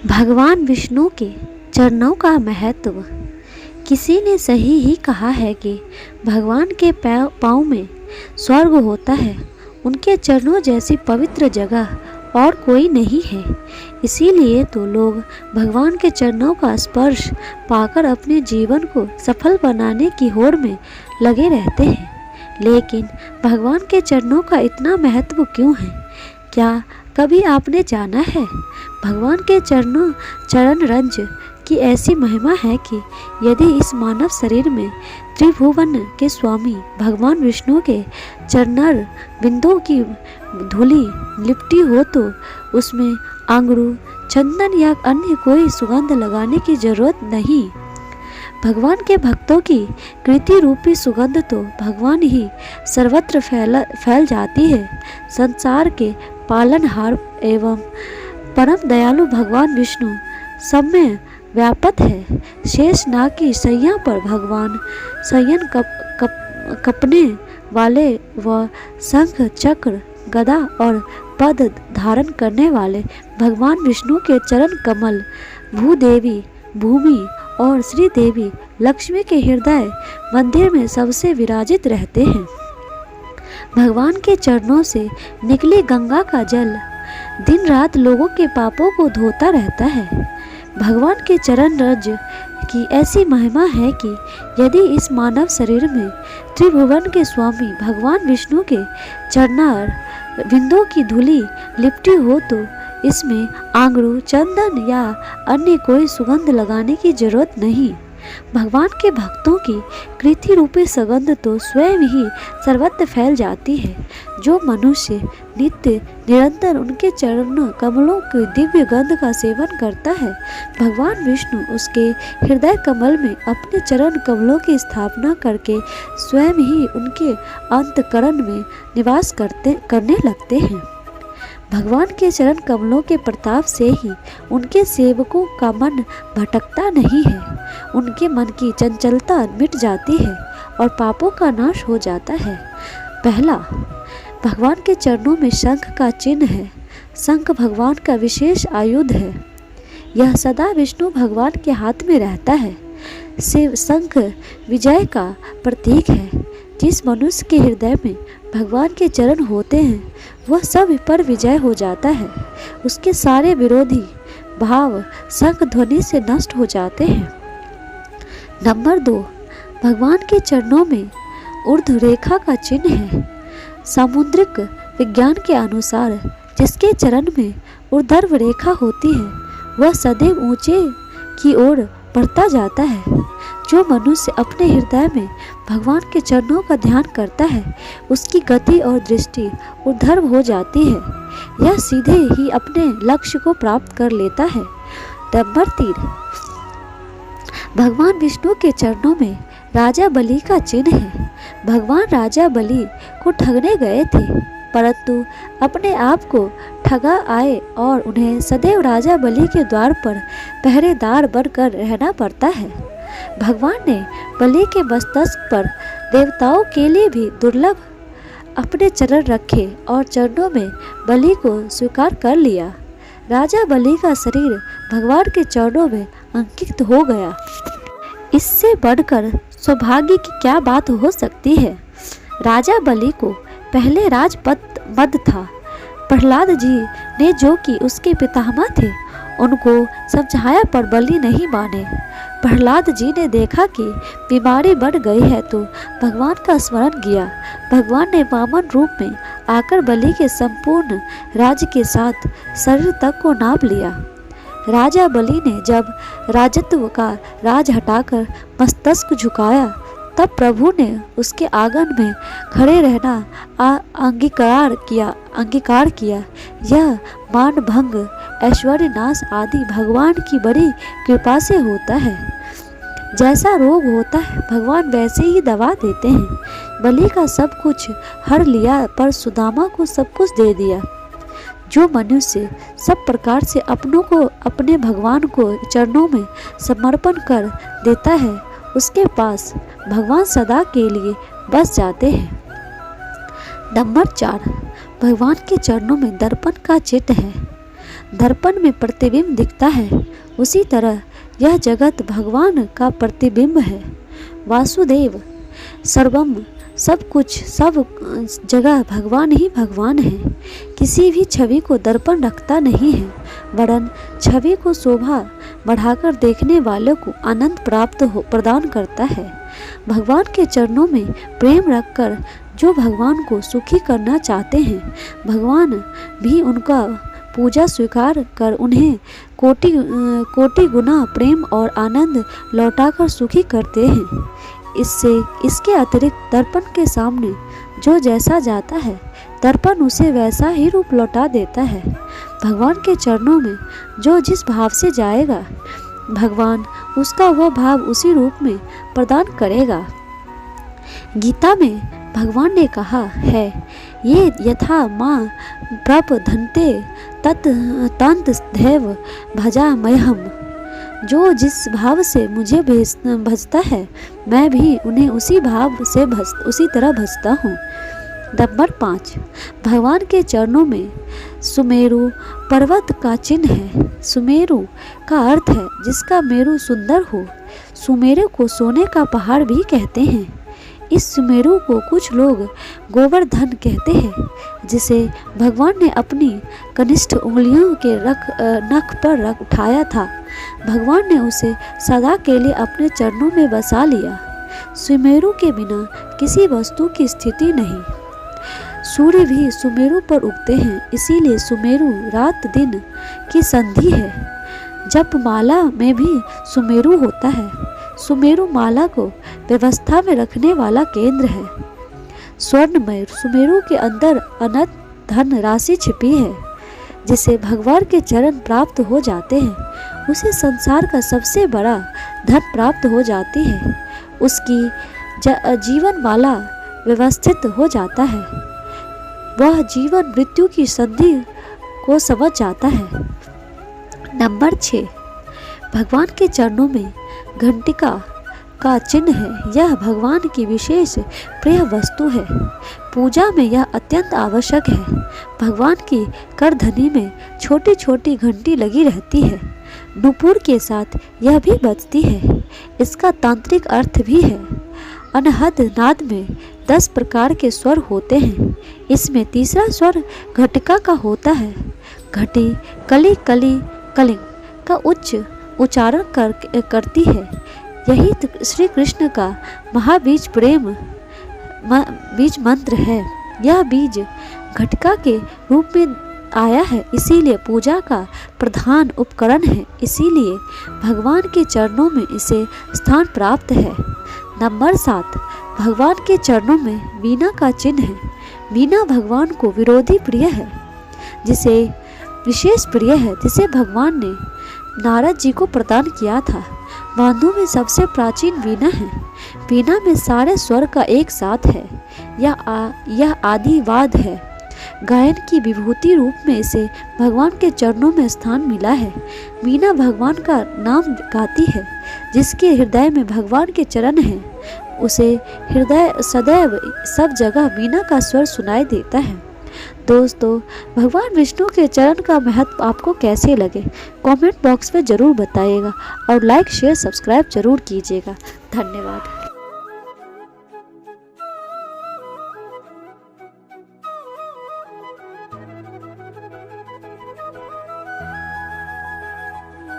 भगवान विष्णु के चरणों का महत्व। किसी ने सही ही कहा है कि भगवान के पाँव में स्वर्ग होता है। उनके चरणों जैसी पवित्र जगह और कोई नहीं है। इसीलिए तो लोग भगवान के चरणों का स्पर्श पाकर अपने जीवन को सफल बनाने की होड़ में लगे रहते हैं। लेकिन भगवान के चरणों का इतना महत्व क्यों है? क्या कभी आपने जाना है? भगवान के चरण रंज की ऐसी महिमा है कि यदि इस मानव शरीर में त्रिभुवन के स्वामी भगवान विष्णु के चरणर बिंदुओं की धूली लिपटी हो तो उसमें अंगूर, चंदन या अन्य कोई सुगंध लगाने की जरूरत नहीं। भगवान के भक्तों की कृति रूपी सुगंध तो भगवान ही सर्वत्र फैल जाती है। संसार के पालनहार एवं परम दयालु भगवान विष्णु सब में व्यापक है। शेष नाग की सैया पर भगवान शयन कपने वाले व शंख, चक्र, गदा और पद धारण करने वाले भगवान विष्णु के चरण कमल भूदेवी भूमि और श्री देवी लक्ष्मी के हृदय मंदिर में सबसे विराजित रहते हैं। भगवान के चरणों से निकली गंगा का जल दिन रात लोगों के पापों को धोता रहता है। भगवान के चरण रज की ऐसी महिमा है कि यदि इस मानव शरीर में त्रिभुवन के स्वामी भगवान विष्णु के चरणार बिंदुओं की धूली लिपटी हो तो इसमें अंगूर, चंदन या अन्य कोई सुगंध लगाने की जरूरत नहीं। भगवान के भक्तों की कृति रूपी सुगंध तो स्वयं ही सर्वत्र फैल जाती है। जो मनुष्य नित्य निरंतर उनके चरण कमलों की दिव्य गंध का सेवन करता है, भगवान विष्णु उसके हृदय कमल में अपने चरण कमलों की स्थापना करके स्वयं ही उनके अंतःकरण में निवास करने लगते हैं। भगवान के चरण कमलों के प्रताप से ही उनके सेवकों का मन भटकता नहीं है। उनके मन की चंचलता मिट जाती है और पापों का नाश हो जाता है। पहला, भगवान के चरणों में शंख का चिन्ह है। शंख भगवान का विशेष आयुध है। यह सदा विष्णु भगवान के हाथ में रहता है। शंख विजय का प्रतीक है। जिस मनुष्य के हृदय में भगवान के चरण होते हैं वह सब पर विजय हो जाता है। उसके सारे विरोधी भाव शंख ध्वनि से नष्ट हो जाते हैं। नंबर 2, भगवान के चरणों में ऊर्ध्व रेखा का चिन्ह है। सामुद्रिक विज्ञान के अनुसार जिसके चरण में ऊर्ध्व रेखा होती है वह सदैव ऊंचे की ओर बढ़ता जाता है। जो मनुष्य अपने हृदय में भगवान के चरणों का ध्यान करता है उसकी गति और दृष्टि ऊर्ध्व हो जाती है। यह सीधे ही अपने लक्ष्य को प्राप्त कर लेता है। नंबर 3, भगवान विष्णु के चरणों में राजा बलि का चिन्ह है। भगवान राजा बलि को ठगने गए थे परंतु अपने आप को ठगा आए और उन्हें सदैव राजा बलि के द्वार पर पहरेदार बनकर रहना पड़ता है। भगवान ने बलि के मस्तक पर देवताओं के लिए भी दुर्लभ अपने चरण रखे और चरणों में बलि को स्वीकार कर लिया। राजा बलि का शरीर भगवान के चरणों में अंकित हो गया। इससे बढ़कर सौभाग्य की क्या बात हो सकती है। राजा बलि को पहले राजपद था। प्रहलाद जी ने जो कि उसके पितामह थे उनको समझाया पर बलि नहीं माने। प्रहलाद जी ने देखा कि बीमारी बढ़ गई है तो भगवान का स्मरण किया। भगवान ने वामन रूप में आकर बलि के संपूर्ण राज्य के साथ शरीर तक को नाप लिया। राजा बलि ने जब राजत्व का राज हटाकर मस्तक झुकाया तब प्रभु ने उसके आंगन में खड़े रहना अंगीकार किया। यह मान भंग, ऐश्वर्य नाश आदि भगवान की बड़ी कृपा से होता है। जैसा रोग होता है भगवान वैसे ही दवा देते हैं। बलि का सब कुछ हर लिया पर सुदामा को सब कुछ दे दिया। जो मनुष्य सब प्रकार से अपने भगवान को चरणों में समर्पण कर देता है उसके पास भगवान सदा के लिए बस जाते हैं। नंबर 4, भगवान के चरणों में दर्पण का चिन्ह है। दर्पण में प्रतिबिंब दिखता है, उसी तरह यह जगत भगवान का प्रतिबिंब है। वासुदेव सर्वम, सब कुछ सब जगह भगवान ही भगवान है। किसी भी छवि को दर्पण रखता नहीं है, वरन छवि को शोभा बढ़ाकर देखने वालों को आनंद प्रदान करता है। भगवान के चरणों में प्रेम रखकर जो भगवान को सुखी करना चाहते हैं, भगवान भी उनका पूजा स्वीकार कर उन्हें कोटि गुना प्रेम और आनंद लौटाकर सुखी करते हैं। इसके अतिरिक्त दर्पण के सामने जो जैसा जाता है, दर्पण उसे वैसा ही रूप लौटा देता है। भगवान के चरणों में जो जिस भाव से जाएगा, भगवान उसका वह भाव उसी रूप में प्रदान करेगा। गीता में भगवान ने कहा है, ये यथा माँ प्रपधन्ते तत् दैव भजाम्यहम्। जो जिस भाव से मुझे भजता है, मैं भी उन्हें उसी भाव से उसी तरह भजता हूँ। नंबर 5, भगवान के चरणों में सुमेरु पर्वत का चिन्ह है। सुमेरु का अर्थ है जिसका मेरु सुंदर हो। सुमेरु को सोने का पहाड़ भी कहते हैं। इस सुमेरु को कुछ लोग गोवर्धन कहते हैं, जिसे भगवान ने अपनी कनिष्ठ उंगलियों के नख पर रख उठाया था। भगवान ने उसे सदा के लिए अपने चरणों में बसा लिया। सुमेरु के बिना किसी वस्तु की स्थिति नहीं। सूर्य भी सुमेरु पर उगते हैं, इसीलिए सुमेरु रात दिन की संधि है। जपमाला में भी सुमेरु होता है। सुमेरु माला को व्यवस्था में रखने वाला केंद्र है। स्वर्णमय सुमेरु के अंदर अनंत धन राशि छिपी है। जिसे भगवान के चरण प्राप्त हो जाते हैं, उसे संसार का सबसे बड़ा धन प्राप्त हो जाती है। उसकी जीवन माला व्यवस्थित हो जाता है। वह जीवन मृत्यु की संधि को समझ जाता है। नंबर 6, भगवान के चरणों में घंटिका का चिन्ह है। यह भगवान की विशेष प्रिय वस्तु है। पूजा में यह अत्यंत आवश्यक है। भगवान की करधनी में छोटी छोटी घंटी लगी रहती है। नुपुर के साथ यह भी बजती है। इसका तांत्रिक अर्थ भी है। अनहद नाद में 10 प्रकार के स्वर होते हैं। इसमें तीसरा स्वर घटिका का होता है। घटी कली कली कलिंग का उच्च उच्चारण करती है। यही श्री कृष्ण का महाबीज प्रेम बीज मंत्र है। यह बीज घटिका के रूप में आया है, इसीलिए पूजा का प्रधान उपकरण है। इसीलिए भगवान के चरणों में इसे स्थान प्राप्त है। नंबर 7, भगवान के चरणों में वीणा का चिन्ह है। वीणा भगवान को विरोधी प्रिय है, जिसे विशेष प्रिय है, जिसे भगवान ने नारद जी को प्रदान किया था। वाद्यों में सबसे प्राचीन वीणा है। वीणा में सारे स्वर का एक साथ है। यह आदिवाद है। गायन की विभूति रूप में इसे भगवान के चरणों में स्थान मिला है। वीणा भगवान का नाम गाती है। जिसके हृदय में भगवान के चरण हैं, उसे हृदय सदैव सब जगह वीणा का स्वर सुनाई देता है। दोस्तों, भगवान विष्णु के चरण का महत्व आपको कैसे लगे, कमेंट बॉक्स में ज़रूर बताइएगा और लाइक शेयर सब्सक्राइब जरूर कीजिएगा। धन्यवाद।